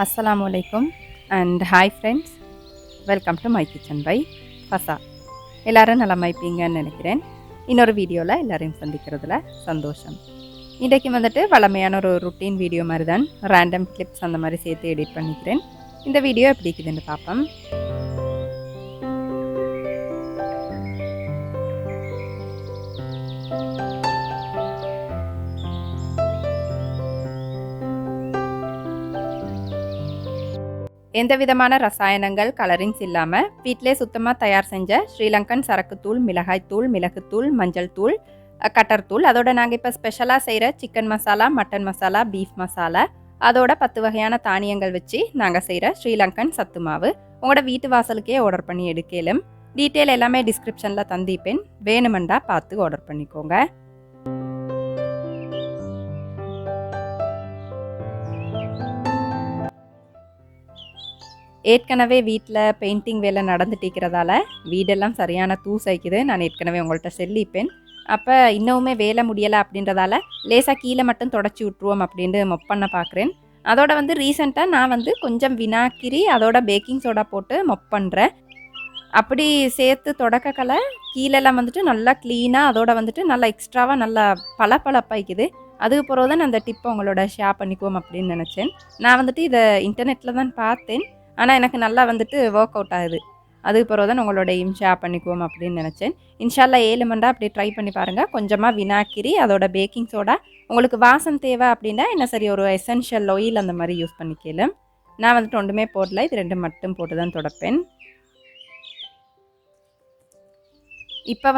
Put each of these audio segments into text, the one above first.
Assalamu alaikum and hi friends. Welcome to my kitchen by Fasa. எல்லாரும் நலமா இருப்பீங்கன்னு நினைக்கிறேன். இன்னொரு வீடியோவில் எல்லாரையும் சந்திக்கிறதுல சந்தோஷம். இன்றைக்கு வந்துட்டு வழமையான ஒரு ருட்டீன் வீடியோ மாதிரி தான் ரேண்டம் கிளிப்ஸ் அந்த மாதிரி சேர்த்து எடிட் பண்ணிக்கிறேன். இந்த வீடியோ எப்படி இருக்குதுன்னு பார்ப்போம். எந்த விதமான ரசாயனங்கள் கலரிங்ஸ் இல்லாமல் வீட்டிலே சுத்தமாக தயார் செஞ்ச ஸ்ரீலங்கன் சரக்குத்தூள், மிளகாய்த்தூள், மிளகுத்தூள், மஞ்சள் தூள், கட்டர் தூள், அதோட நாங்கள் இப்போ ஸ்பெஷலாக செய்கிற chicken masala, mutton masala, beef masala, அதோட 10 வகையான தானியங்கள் வச்சு நாங்கள் செய்கிற ஸ்ரீலங்கன் சத்து மாவு உங்களோட வீட்டு வாசலுக்கே ஆர்டர் பண்ணி எடுக்கலும். டீட்டெயில் எல்லாமே டிஸ்கிரிப்ஷனில் தந்திப்பேன், வேணுமெண்டா பார்த்து ஆர்டர் பண்ணிக்கோங்க. ஏற்கனவே வீட்டில் பெயிண்டிங் வேலை நடந்துட்டிருக்கிறதால வீடெல்லாம் சரியான தூசைக்குது. நான் ஏற்கனவே உங்கள்கிட்ட சொல்லிப்பேன். அப்போ இன்னுமே வேலை முடியலை அப்படின்றதால லேசாக கீழே மட்டும் தொடச்சி விட்ருவோம் அப்படின்ட்டு மொப் பண்ண பார்க்குறேன். அதோட ரீசெண்டாக நான் கொஞ்சம் வினாக்கிரி அதோட பேக்கிங் சோடா போட்டு மொப் பண்ணுறேன். அப்படி சேர்த்து தொடக்கக்கலை கீழெல்லாம் நல்லா க்ளீனாக அதோட நல்லா எக்ஸ்ட்ராவாக நல்லா பளபளப்பாய்க்குது. அதுக்கு பிறகு தான் அந்த டிப்பை உங்களோட ஷேர் பண்ணிக்குவோம் அப்படின்னு நினச்சேன். நான் இதை இன்டர்நெட்டில் தான் பார்த்தேன். ஆனால் எனக்கு நல்லா ஒர்க் அவுட் ஆகுது. அதுக்கு பிறகு தான் உங்களோடையும் ஷேர் பண்ணிக்குவோம் அப்படின்னு நினச்சேன். இன்ஷால்லா 7 மண்டா அப்படி ட்ரை பண்ணி பாருங்கள். கொஞ்சமாக வினாக்கிரி அதோட பேக்கிங் சோடா, உங்களுக்கு வாசம் தேவை அப்படின்னா என்ன சரி ஒரு எசென்ஷியல் ஆயில் அந்த மாதிரி யூஸ் பண்ணிக்கலாம். நான் ஒன்றுமே போடல, இது 2 மட்டும் போட்டு தான் துடைப்பேன். இப்போ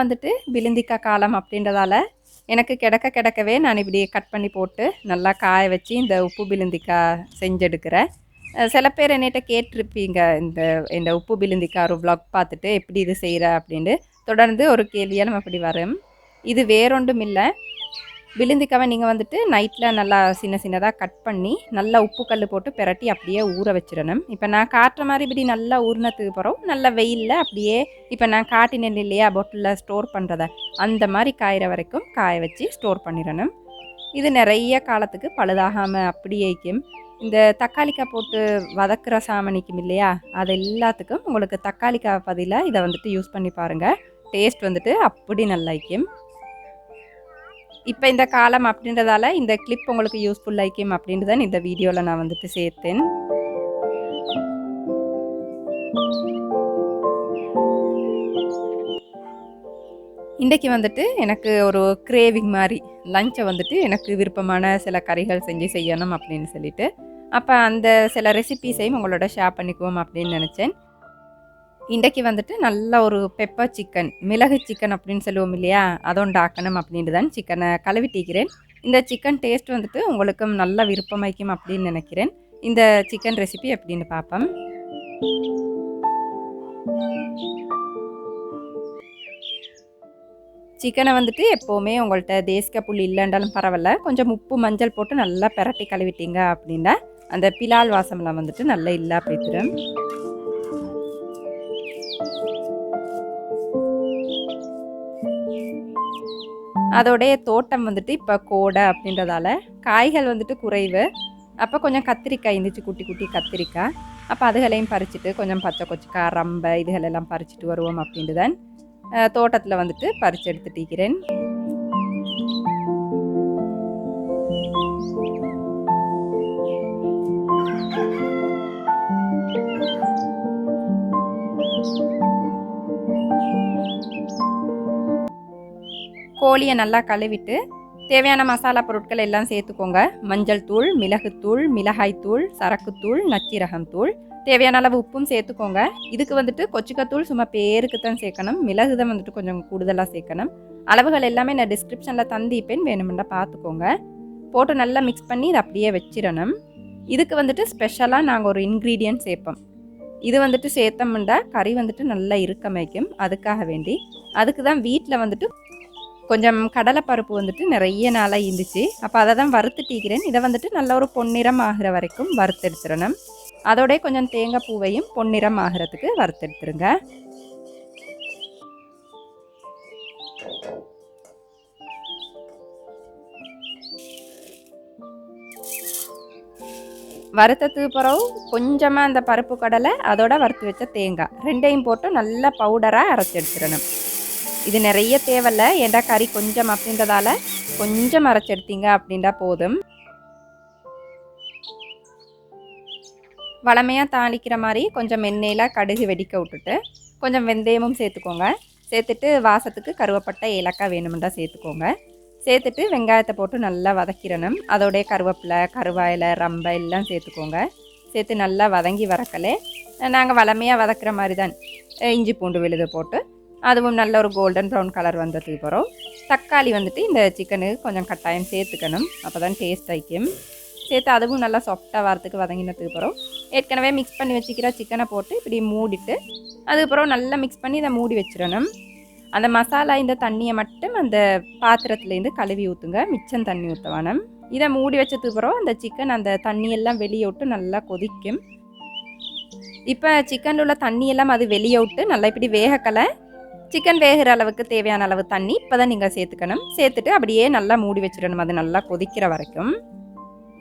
விழுந்திக்காய் காலம் அப்படின்றதால எனக்கு கிடக்கவே நான் இப்படி கட் பண்ணி போட்டு நல்லா காய வச்சு இந்த உப்பு விழுந்திக்காய் செஞ்செடுக்கிறேன். சில பேர் என்னிட்ட கேட்டிருப்பீங்க, இந்த உப்பு பிலுந்திக்காய் ஒரு vlog பார்த்துட்டு எப்படி இது செய்கிற அப்படின்ட்டு. தொடர்ந்து ஒரு கேள்வியாக நம்ம அப்படி வரும். இது வேறொன்றும் இல்லை, விழுந்திக்காவை நீங்கள் நைட்டில் நல்லா சின்னதாக கட் பண்ணி நல்லா உப்பு கல் போட்டு பிரட்டி அப்படியே ஊற வச்சிடணும். இப்போ நான் காட்டுற மாதிரி இப்படி நல்லா ஊறினதுக்கு அப்புறம் நல்ல வெயிலில் அப்படியே இப்போ நான் காட்டினேன் இல்லையா பாட்டிலில் ஸ்டோர் பண்ணுறத, அந்த மாதிரி காயிற வரைக்கும் காய வச்சு ஸ்டோர் பண்ணிடணும். இது நிறைய காலத்துக்கு பழுதாகாமல் அப்படியேக்கும். இந்த தக்காளிக்காய் போட்டு வதக்குற சாமணிக்கும் இல்லையா, அது எல்லாத்துக்கும் உங்களுக்கு தக்காளிக்காய் பதிலாக இதை யூஸ் பண்ணி பாருங்கள். டேஸ்ட் அப்படி நல்லாய்க்கும். இப்போ இந்த காலம் அப்படின்றதால இந்த கிளிப் உங்களுக்கு யூஸ்ஃபுல் ஆயிக்கும் அப்படின்ட்டு தான் இந்த வீடியோவில் நான் சேர்த்தேன். இன்றைக்கி எனக்கு ஒரு கிரேவிங் மாதிரி லஞ்சை எனக்கு விருப்பமான சில கறிகள் செஞ்சு செய்யணும் அப்படின்னு சொல்லிட்டு, அப்போ அந்த சில ரெசிபீஸையும் உங்களோட ஷேர் பண்ணிக்குவோம் அப்படின்னு நினச்சேன். இன்றைக்கி நல்ல ஒரு பெப்பர் சிக்கன், மிளகு சிக்கன் அப்படின்னு சொல்லுவோம் இல்லையா, அதை உண்டாக்கணும் அப்படின்ட்டு தான் சிக்கனை கழுவிட்டிக்கிறேன். இந்த சிக்கன் டேஸ்ட் உங்களுக்கும் நல்ல விருப்பமாய்க்கும் அப்படின்னு நினைக்கிறேன். இந்த சிக்கன் ரெசிபி எப்படின்னு பார்ப்போம். சிக்கனை எப்போவுமே உங்கள்கிட்ட தேசிக்க புளி இல்லைன்றாலும் பரவாயில்ல, கொஞ்சம் உப்பு மஞ்சள் போட்டு நல்லா பிரட்டி கழுவிட்டீங்க அப்படின்னா அந்த பிலால் வாசம்லாம் நல்லா இல்லை அப்படித்துரும். அதோடைய தோட்டம் இப்போ கோடை அப்படின்றதால காய்கள் குறைவு. அப்போ கொஞ்சம் கத்திரிக்காய் இருந்துச்சு, குட்டி குட்டி கத்திரிக்காய். அப்போ அதுகளையும் பறிச்சுட்டு கொஞ்சம் பச்சை கொச்சிக்காய், ரம்பை இதுகளெல்லாம் பறிச்சுட்டு வருவோம் அப்படின்ட்டு தான் தோட்டத்தில் பறிச்சு எடுத்துட்டிக்கிறேன். கோழியை நல்லா கழுவிட்டு தேவையான மசாலா பொருட்கள் எல்லாம் சேர்த்துக்கோங்க. மஞ்சள் தூள், மிளகுத்தூள், மிளகாய்த்தூள், சரக்குத்தூள், நச்சீரகம் தூள், தேவையான அளவு உப்பும் சேர்த்துக்கோங்க. இதுக்கு கொச்சிக்கத்தூள் சும்மா பேருக்கு தான் சேர்க்கணும், மிளகு தான் கொஞ்சம் கூடுதலாக சேர்க்கணும். அளவுகள் எல்லாமே நான் டிஸ்கிரிப்ஷனில் தந்திப்பேன், வேணுமெண்டா பார்த்துக்கோங்க. போட்டு நல்லா மிக்ஸ் பண்ணி இதை அப்படியே வச்சிடணும். இதுக்கு ஸ்பெஷலாக நாங்கள் ஒரு இன்க்ரீடியன்ட் சேர்ப்போம். இது சேர்த்தோம்னா கறி நல்லா இறுக்கமைக்கும். அதுக்காக வேண்டி அதுக்கு தான் வீட்டில் கொஞ்சம் கடலைப்பருப்பு நிறைய நாளாக இருந்துச்சு. அப்போ அதை தான் வறுத்துட்டிக்கிறேன். இதை நல்ல ஒரு பொன்னிறம் ஆகிற வரைக்கும் வறுத்தெடுத்துடணும். அதோடய கொஞ்சம் தேங்காய் பூவையும் பொன்னிறம் ஆகிறதுக்கு வறுத்தெடுத்துருங்க. வறுத்ததுக்கு பிறகு கொஞ்சமாக அந்த பருப்பு கடலை அதோட வறுத்து வச்ச தேங்காய் ரெண்டையும் போட்டு நல்லா பவுடராக அரைச்சி எடுத்துடணும். இது நிறைய தேவையில்ல, ஏண்டா கறி கொஞ்சம் அப்படின்றதால கொஞ்சம் அரைச்சி எடுத்தீங்க அப்படின்றா போதும். வளமையாக தாளிக்கிற மாதிரி கொஞ்சம் எண்ணெயில் கடுகு வெடிக்க விட்டுட்டு கொஞ்சம் வெந்தயமும் சேர்த்துக்கோங்க. சேர்த்துட்டு வாசத்துக்கு கருவேப்பட்டை ஏலக்காய் வேணுமெண்டா சேர்த்துக்கோங்க. சேர்த்துட்டு வெங்காயத்தை போட்டு நல்லா வதக்கிடணும். அதோடைய கருவேப்பிலை, கருவாயில், ரம்பை எல்லாம் சேர்த்துக்கோங்க. சேர்த்து நல்லா வதங்கி வரக்கலே நாங்கள் வளமையாக வதக்கிற மாதிரி தான் இஞ்சி பூண்டு விழுது போட்டு அதுவும் நல்ல ஒரு கோல்டன் ப்ரௌன் கலர் வந்ததுக்கு அப்புறம் தக்காளி வந்துட்டு இந்த சிக்கனுக்கு கொஞ்சம் கட்டாயம் சேர்த்துக்கணும். அப்போ தான் டேஸ்ட் ஆகிக்கும். சேர்த்து அதுவும் நல்லா சாஃப்டாக வரத்துக்கு வதங்கினதுக்கு அப்புறம் ஏற்கனவே மிக்ஸ் பண்ணி வச்சுக்கிற சிக்கனை போட்டு இப்படி மூடிட்டு அதுக்கப்புறம் நல்லா மிக்ஸ் பண்ணி இதை மூடி வச்சிடணும். அந்த மசாலா இந்த தண்ணியை மட்டும் அந்த பாத்திரத்துலேருந்து கழுவி ஊற்றுங்க, மிச்சம் தண்ணி ஊற்ற வேணும். இதை மூடி வச்சதுக்கு அப்புறம் அந்த சிக்கன் அந்த தண்ணியெல்லாம் வெளியே விட்டு நல்லா கொதிக்கும். இப்போ சிக்கனில் உள்ள தண்ணியெல்லாம் அது வெளியே விட்டு நல்லா இப்படி வேகக்கலை சிக்கன் வேகிற அளவுக்கு தேவையான அளவு தண்ணி இப்போ தான் நீங்கள் சேர்த்துக்கணும். சேர்த்துட்டு அப்படியே நல்லா மூடி வச்சிடணும் அது நல்லா கொதிக்கிற வரைக்கும்.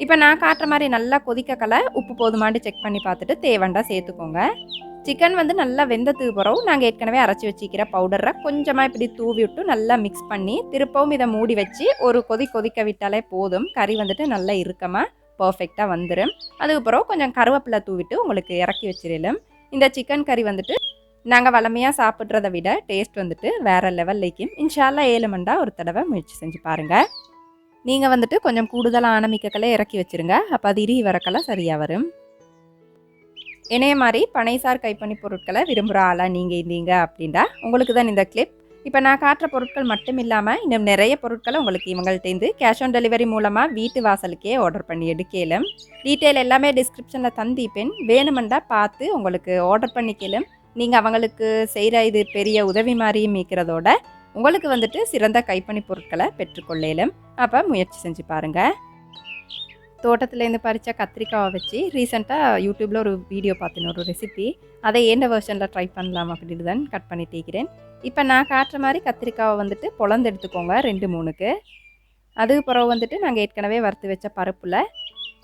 இப்போ நான் காட்டுற மாதிரி நல்லா கொதிக்கக்கலை உப்பு போதுமாண்டு செக் பண்ணி பார்த்துட்டு தேவைண்டா சேர்த்துக்கோங்க. சிக்கன் வந்து நல்லா வெந்ததுக்கு பிறகு நாங்கள் ஏற்கனவே அரைச்சி வச்சுக்கிற பவுடரை கொஞ்சமாக இப்படி தூவி விட்டு நல்லா மிக்ஸ் பண்ணி திருப்பவும் இதை மூடி வச்சு ஒரு கொதிக்க விட்டாலே போதும். கறி வந்துட்டு நல்லா இறுக்கமாக பர்ஃபெக்டாக வந்துடும். அதுக்கப்புறம் கொஞ்சம் கருவேப்பிலை தூவிட்டு உங்களுக்கு இறக்கி வச்சிடலாம். இந்த சிக்கன் கறி வந்துட்டு நாங்கள் வளமையாக சாப்பிட்றத விட டேஸ்ட் வந்துட்டு வேறு லெவல்லைக்கும். இன்ஷால்லா 7 மண்டா ஒரு தடவை முயற்சி செஞ்சு பாருங்கள். நீங்கள் வந்துட்டு கொஞ்சம் கூடுதலாக ஆனமிக்கக்கலை இறக்கி வச்சுருங்க. அப்போ அது இறுகி வரக்கெல்லாம் சரியாக வரும். இணைய மாதிரி பனைசார் கைப்பணி பொருட்களை விரும்புகிற ஆளாக நீங்கள் இருந்தீங்க அப்படின்னா உங்களுக்கு தான் இந்த கிளிப். இப்போ நான் காட்டுற பொருட்கள் மட்டும் இல்லாமல் இன்னும் நிறைய பொருட்களை உங்களுக்கு இவங்கள்ட்டேருந்து கேஷ் ஆன் டெலிவரி மூலமாக வீட்டு வாசலுக்கே ஆர்டர் பண்ணி எடுக்கலாம். டீட்டெயில் எல்லாமே டிஸ்கிரிப்ஷனில் தந்திப்பேன். வேணுமெண்டா பார்த்து உங்களுக்கு ஆர்டர் பண்ணிக்கலாம். நீங்கள் அவங்களுக்கு செய்கிற இது பெரிய உதவி மாதிரியும் மீக்கிறதோட உங்களுக்கு வந்துட்டு சிறந்த கைப்பணி பொருட்களை பெற்றுக்கொள்ளலாம். அப்போ முயற்சி செஞ்சு பாருங்கள். தோட்டத்துலேருந்து பறித்த கத்திரிக்காவை வச்சு ரீசெண்டாக யூடியூப்பில் ஒரு வீடியோ பார்த்தேன், ஒரு ரெசிபி. அதை என்ன வெர்ஷனில் ட்ரை பண்ணலாம் அப்படின்னு தான் கட் பண்ணிட்டேக்கிறேன். இப்போ நான் காட்டுற மாதிரி கத்திரிக்காவை வந்துட்டு பொழந்து எடுத்துக்கோங்க 2-3க்கு. அதுக்கு பிறகு வந்துட்டு நாங்கள் ஏற்கனவே வறுத்து வச்ச பருப்பில்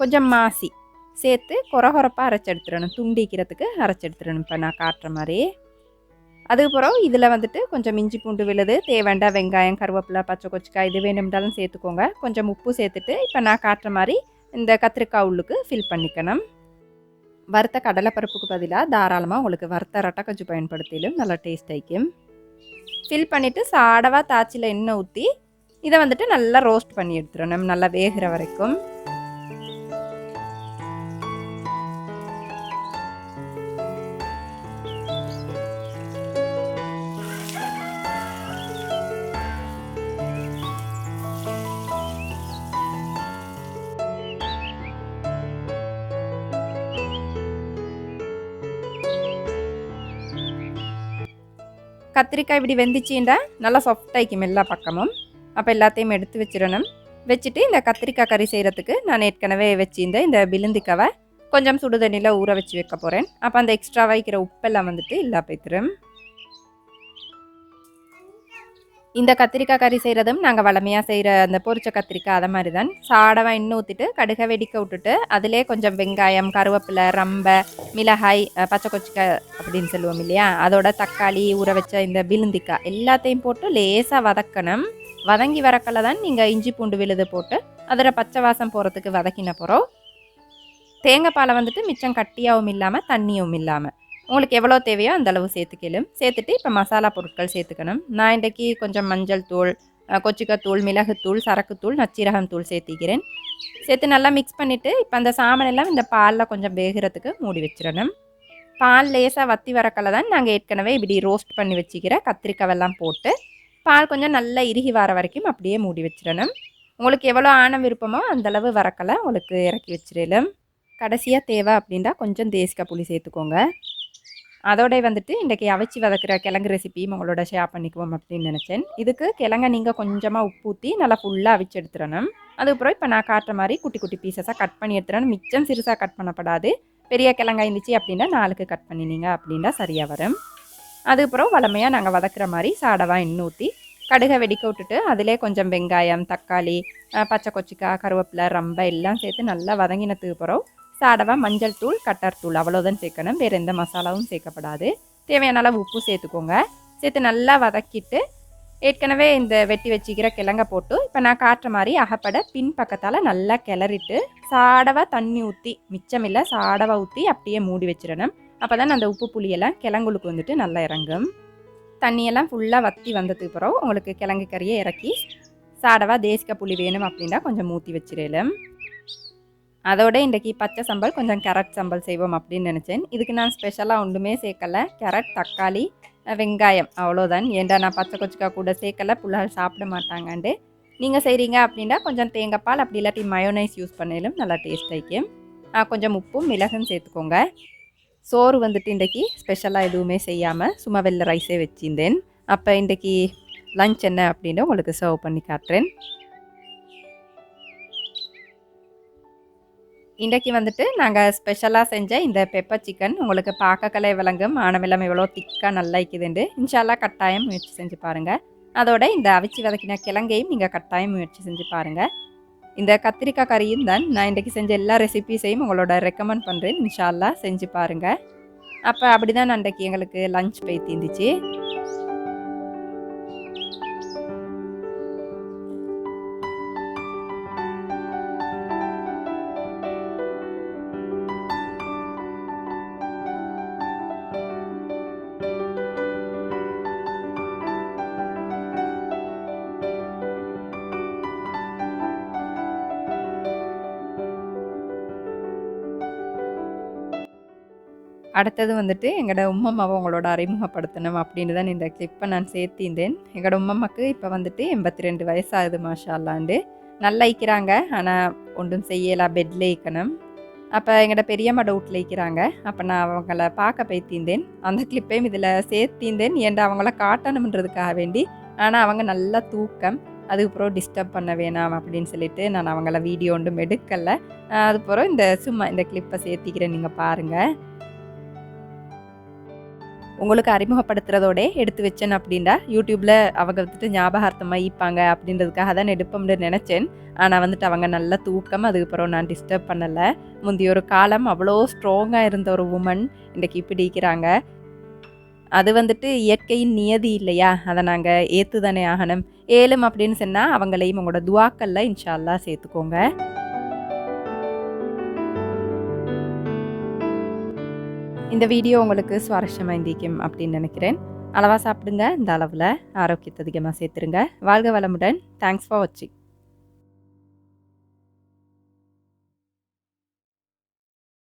கொஞ்சம் மாசி சேர்த்து கொரகொரப்பாக அரைச்சி எடுத்துடணும். துண்டிக்கிறதுக்கு அரைச்சி எடுத்துடணும் இப்போ நான் காட்டுற மாதிரி. அதுக்கு பிறகு இதில் வந்துட்டு கொஞ்சம் இஞ்சி பூண்டு விழுது, தேவைண்டா வெங்காயம், கருவேப்பிலை, பச்சை கொச்சிக்காய் இது வேணும்னாலும் சேர்த்துக்கோங்க. கொஞ்சம் உப்பு சேர்த்துட்டு இப்போ நான் காட்டுற மாதிரி இந்த கத்திரிக்காய் உள்ளுக்கு ஃபில் பண்ணிக்கணும். வறுத்த கடலைப்பருப்புக்கு பதிலாக தாராளமாக உங்களுக்கு வறுத்த ரட்டை கஞ்சி பயன்படுத்திலும் நல்லா டேஸ்ட் ஆகிக்கும். ஃபில் பண்ணிவிட்டு சாடவாக தாச்சியில் எண்ணெய் ஊற்றி இதை வந்துட்டு நல்லா ரோஸ்ட் பண்ணி எடுத்துடணும் நல்லா வேகிற வரைக்கும். கத்திரிக்காய் இப்படி வெந்துச்சுண்டா நல்லா சாஃப்டாகிக்கும் எல்லா பக்கமும். அப்போ எல்லாத்தையும் எடுத்து வச்சிடணும். வச்சுட்டு இந்த கத்திரிக்காய் கறி செய்கிறதுக்கு நான் ஏற்கனவே வச்சிருந்தேன் இந்த விழுந்திக்காவை கொஞ்சம் சுடு தண்ணியில் ஊற வச்சு வைக்க போகிறேன். அப்போ அந்த எக்ஸ்ட்ரா வைக்கிற உப்பெல்லாம் வந்துட்டு இல்லா போய்த்துரும். இந்த கத்திரிக்காய் கறி செய்கிறதும் நாங்கள் வளமையாக செய்கிற அந்த பொரிச்ச கத்திரிக்காய் அதை மாதிரி தான். சாடவாக எண்ணெய் ஊற்றிட்டு கடுகை வெடிக்க விட்டுட்டு அதிலே கொஞ்சம் வெங்காயம், கருவேப்பிலை, ரம்பை, மிளகாய், பச்சை கொச்சிக்காய் அப்படின்னு சொல்லுவோம் இல்லையா, அதோட தக்காளி, ஊற வச்ச இந்த விழுந்திக்காய் எல்லாத்தையும் போட்டு லேசாக வதக்கணும். வதங்கி வரக்கல தான் நீங்கள் இஞ்சி பூண்டு விழுது போட்டு அதோட பச்சை வாசம் போகிறதுக்கு வதக்கின போகிறோம். தேங்காய் பாலை வந்துட்டு மிச்சம் கட்டியாகவும் இல்லாமல் தண்ணியும் இல்லாமல் உங்களுக்கு எவ்வளோ தேவையோ அந்தளவு சேர்த்துக்கலும். சேர்த்துட்டு இப்போ மசாலா பொருட்கள் சேர்த்துக்கணும். நான் இன்றைக்கி கொஞ்சம் மஞ்சள் தூள், கொச்சிக்காத்தூள், மிளகுத்தூள், சரக்குத்தூள், நச்சீரகம் தூள் சேர்த்திக்கிறேன். சேர்த்து நல்லா மிக்ஸ் பண்ணிவிட்டு இப்போ அந்த சாமனெல்லாம் இந்த பாலில் கொஞ்சம் வேகிறதுக்கு மூடி வச்சிடணும். பால் லேசாக வற்றி வரக்கல தான் நாங்கள் ஏற்கனவே இப்படி ரோஸ்ட் பண்ணி வச்சுக்கிற கத்திரிக்காவெல்லாம் போட்டு பால் கொஞ்சம் நல்லா இறுகி வர வரைக்கும் அப்படியே மூடி வச்சிடணும். உங்களுக்கு எவ்வளோ ஆணம் விருப்பமோ அந்தளவு வரக்கலை உங்களுக்கு இறக்கி வச்சிடலாம். கடைசியாக தேவை அப்படின்னா கொஞ்சம் தேசிக்காய் புளி சேர்த்துக்கோங்க. அதோட வந்துட்டு இன்றைக்கி அவிச்சி வதக்கிற கிழங்கு ரெசிபியும் உங்களோட ஷேர் பண்ணிக்குவோம் அப்படின்னு நினச்சேன். இதுக்கு கிழங்க நீங்கள் கொஞ்சமாக உப்பு ஊற்றி நல்லா ஃபுல்லாக அவிச்சு எடுத்துடணும். அதுக்கப்புறம் இப்போ நான் காட்டுற மாதிரி குட்டி குட்டி பீசஸாக கட் பண்ணி எடுத்துடணும். மிச்சம் சிறுசாக கட் பண்ணப்படாது. பெரிய கிழங்காய் இருந்துச்சு அப்படின்னா 4க்கு கட் பண்ணினீங்க அப்படின்னா சரியாக வரும். அதுக்கப்புறம் வளமையாக நாங்கள் வதக்குற மாதிரி சாடவாக எண்ணெய் ஊற்றி கடுகை வெடிக்க விட்டுட்டு அதிலே கொஞ்சம் வெங்காயம், தக்காளி, பச்சை கொச்சிக்காய், கருவேப்பிலை, ரம்பை எல்லாம் சேர்த்து நல்லா வதங்கினதுக்கு அப்புறம் சாடவா மஞ்சள் தூள், கட்டர் தூள் அவ்வளோதான் சேர்க்கணும். வேறு எந்த மசாலாவும் சேர்க்கப்படாது. தேவையான அளவு உப்பு சேர்த்துக்கோங்க. சேர்த்து நல்லா வதக்கிட்டு ஏற்கனவே இந்த வெட்டி வச்சுக்கிற கிழங்க போட்டு இப்போ நான் காட்டுற மாதிரி அகப்பட பின் பக்கத்தால் நல்லா கிளறிட்டு சாடவாக தண்ணி ஊற்றி, மிச்சமில்லை சாடவாக ஊற்றி அப்படியே மூடி வச்சிடணும். அப்போ தான் அந்த உப்பு புளியெல்லாம் கிழங்குளுக்கு வந்துட்டு நல்லா இறங்கும். தண்ணியெல்லாம் ஃபுல்லாக வற்றி வந்ததுக்கு பிறகு உங்களுக்கு கிழங்கு கறியை இறக்கி சாடவாக தேசிக்க புளி வேணும் அப்படின்னா கொஞ்சம் ஊற்றி வச்சிடலாம். அதோட இன்றைக்கி பச்சை சம்பல் கொஞ்சம் கேரட் சம்பல் செய்வோம் அப்படின்னு நினச்சேன். இதுக்கு நான் ஸ்பெஷலாக ஒன்றுமே சேர்க்கலை. கேரட், தக்காளி, வெங்காயம் அவ்வளோதான். ஏன்டா நான் பச்சை கொச்சிக்காய் கூட சேர்க்கலை, புள்ளால் சாப்பிட மாட்டாங்கண்டு. நீங்கள் செய்கிறீங்க அப்படின்னா கொஞ்சம் தேங்காய் பால் அப்படி இல்லாட்டி மயோனைஸ் யூஸ் பண்ணாலும் நல்லா டேஸ்ட் ஆகிக்கும். கொஞ்சம் உப்பும் மிளகும் சேர்த்துக்கோங்க. சோறு வந்துட்டு இன்றைக்கி ஸ்பெஷலாக எதுவுமே செய்யாமல் சும்மா வெள்ளை ரைஸே வச்சுருந்தேன். அப்போ இன்றைக்கி லஞ்ச் என்ன அப்படின்னு உங்களுக்கு சர்வ் பண்ணி காட்டுறேன். இன்றைக்கி வந்துட்டு நாங்கள் ஸ்பெஷலாக செஞ்ச இந்த பெப்பர் சிக்கன் உங்களுக்கு பார்க்கக்கலை விளங்கும். ஆனவெல்லாம் எவ்வளோ திக்காக நல்லா இருக்குதுண்டு. இன்ஷால்லா கட்டாயம் முயற்சி செஞ்சு பாருங்கள். அதோட இந்த அவிச்சி வதக்கின கிழங்கையும் நீங்கள் கட்டாயம் முயற்சி செஞ்சு பாருங்கள். இந்த கத்திரிக்காய் கறியும் தான் நான் இன்றைக்கி செஞ்ச எல்லா ரெசிபீஸையும் உங்களோட ரெக்கமெண்ட் பண்ணுறேன். இன்ஷால்லா செஞ்சு பாருங்கள். அப்போ அப்படி தான் அன்றைக்கி எங்களுக்கு லஞ்ச் போய் தீந்துச்சு. அடுத்தது வந்துட்டு எங்களோட உம்மம்மாவை உங்களோட அறிமுகப்படுத்தணும் அப்படின்னு தான் இந்த கிளிப்பை நான் சேர்த்திருந்தேன். எங்களோட உம்மம்மாக்கு இப்போ வந்துட்டு 82 வயசாகுது மாஷா அல்லாண்டு. நல்லா இருக்கிறாங்க. ஆனால் ஒன்றும் செய்யலாம், பெட்டில் இருக்கணும். அப்போ எங்களோட பெரியம்மா டவுட்டில் இருக்கிறாங்க. அப்போ நான் அவங்கள பார்க்க போய்த்திருந்தேன். அந்த கிளிப்பையும் இதில் சேர்த்திருந்தேன். ஏன்டா அவங்கள காட்டணுன்றதுக்காக வேண்டி. ஆனால் அவங்க நல்லா தூக்கம், அதுக்கப்புறம் டிஸ்டர்ப் பண்ண வேணாம் அப்படின்னு சொல்லிட்டு நான் அவங்கள வீடியோ ஒன்றும் எடுக்கலை. அதுக்கப்புறம் இந்த சும்மா இந்த கிளிப்பை சேர்த்திக்கிறேன், நீங்கள் பாருங்கள். உங்களுக்கு அறிமுகப்படுத்துகிறதோட எடுத்து வச்சேன் அப்படின்டா யூடியூப்பில் அவங்க வந்துட்டு ஞாபகார்த்தமாக ஈப்பாங்க அப்படின்றதுக்காக தான் எடுப்போம்னு நினச்சேன். ஆனால் வந்துட்டு அவங்க நல்ல தூக்கம், அதுக்கப்புறம் நான் டிஸ்டர்ப் பண்ணலை. முந்தைய ஒரு காலம் அவ்வளோ ஸ்ட்ராங்காக இருந்த ஒரு உமன் இன்றைக்கி இப்படி இருக்கிறாங்க. அது வந்துட்டு இயற்கையின் நியதி இல்லையா, அதை நாங்கள் ஏற்று தானே ஆகணும். ஏலும் அப்படின்னு சொன்னால் அவங்களையும் உங்களோட துவாக்கல்ல இன்ஷா அல்லாஹ் சேர்த்துக்கோங்க. இந்த வீடியோ உங்களுக்கு சுவாரஸ்யமாக இருந்திக்கும் அப்படின்னு நினைக்கிறேன். அளவாக சாப்பிடுங்க. இந்த அளவில் ஆரோக்கியத்தை அதிகமாக சேர்த்துருங்க. வாழ்க வளமுடன். தேங்க்ஸ் ஃபார் வாட்சிங்.